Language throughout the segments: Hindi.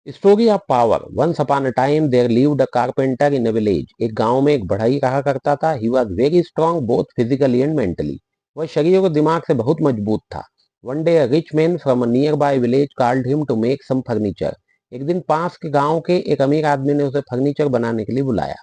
Story of power. Once upon a time there lived a carpenter in a village. एक गांव में एक बढ़ई रहा करता था। He was very strong both physically and mentally. वह शरीर और दिमाग से बहुत मजबूत था। One day a rich man from a nearby village called him to make some furniture. एक दिन पास के गांव के एक अमीर आदमी ने उसे फर्नीचर बनाने के लिए बुलाया।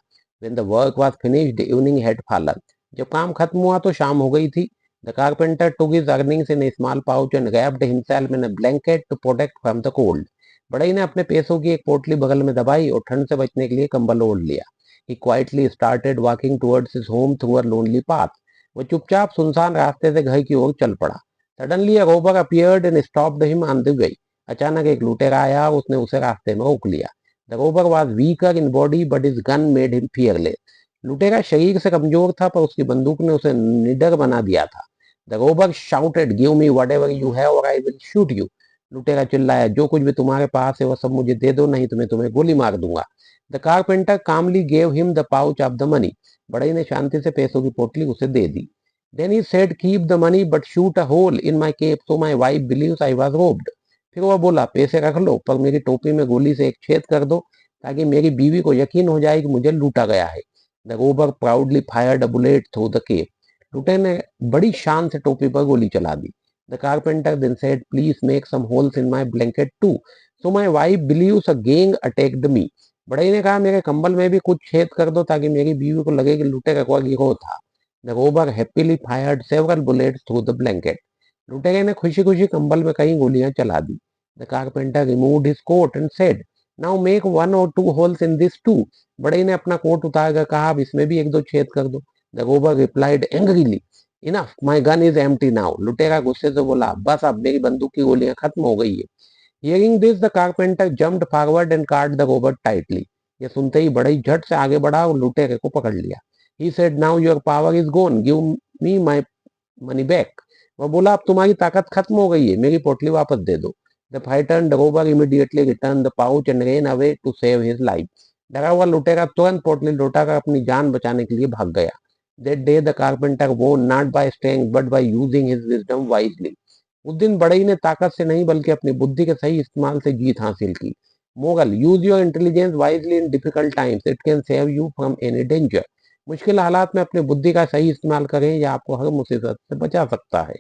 When the work was finished evening had fallen. जब काम खत्म हुआ तो शाम हो गई थी। The carpenter took his earnings in a small pouch and wrapped himself in a blanket to protect from the cold. बड़ई ने अपने पैसों की एक पोटली बगल में दबाई और ठंड से बचने के लिए कंबल ओढ़ लिया। He quietly started walking towards his home through a lonely path. वो चुपचाप सुनसान रास्ते से घर की ओर चल पड़ा। Suddenly a robber appeared and stopped him on the way. अचानक एक लुटेरा आया और उसने उसे रास्ते में रोक लिया। The robber was weaker in body but his gun made him fearless. लुटेरा शरीर से कमजोर था पर उसकी बंदूक ने उसे निडर बना दिया था। The robber shouted, "Give me whatever you have or I will shoot you." लुटेरा चिल्लाया, जो कुछ भी तुम्हारे पास है वह सब मुझे दे दो, नहीं तो मैं तुम्हें गोली मार दूंगा। The carpenter calmly gave him the pouch of the money. बड़ई ने शांति से पैसों की पोटली उसे दे दी। Then he said, keep the money but shoot a hole in my cap so my wife believes I was robbed. फिर वह बोला, पैसे रख लो पर मेरी टोपी में गोली से एक छेद कर दो ताकि मेरी बीवी को यकीन हो जाए कि मुझे लूटा गया है। The robber proudly fired a bullet through the cape. लुटेरे ने बड़ी शान से टोपी पर गोली चला दी। The carpenter then said, "Please make some holes in my blanket too. So my wife believes a gang attacked me." बढ़ई ने कहा, मेरे कंबल में भी कुछ छेद कर दो ताकि मेरी बीवी को लगे कि लुटेरे का गिरोह था। The robber happily fired several bullets through the blanket. लुटेरे ने खुशी खुशी कंबल में कई गोलियां चला दी। The carpenter removed his coat and said, "Now make one or two holes in this too." बढ़ई ने अपना कोट उतार कर कहा, अब इसमें भी एक दो छेद कर दो। The robber replied angrily, enough my gun is empty now. लुटेरा गुस्से से बोला, बस अब मेरी बंदूक की गोलियां खत्म हो गई है। Hearing this the carpenter jumped forward and card the Rober tightly. ये सुनते ही बड़ई झट से आगे बढ़ा और लुटेरे को पकड़ लिया। He said, now your power is gone, give me my money back. वह बोला, अब तुम्हारी ताकत खत्म हो गई है, मेरी पोटली वापस दे दो। The fighter robber immediately return the pouch and ran away to save his life. डरा हुआ लुटेरा तुरंत पोटली लौटाकर अपनी जान बचाने के लिए भाग गया। That day the carpenter won not by strength but by using his wisdom wisely. उस दिन बढ़ई ने ताकत से नहीं बल्कि अपनी बुद्धि के सही इस्तेमाल से जीत हासिल की। Moral, use your intelligence wisely in difficult times, it can save you from any danger. मुश्किल हालात में अपनी बुद्धि का सही इस्तेमाल करें, यह आपको हर मुसीबत से बचा सकता है।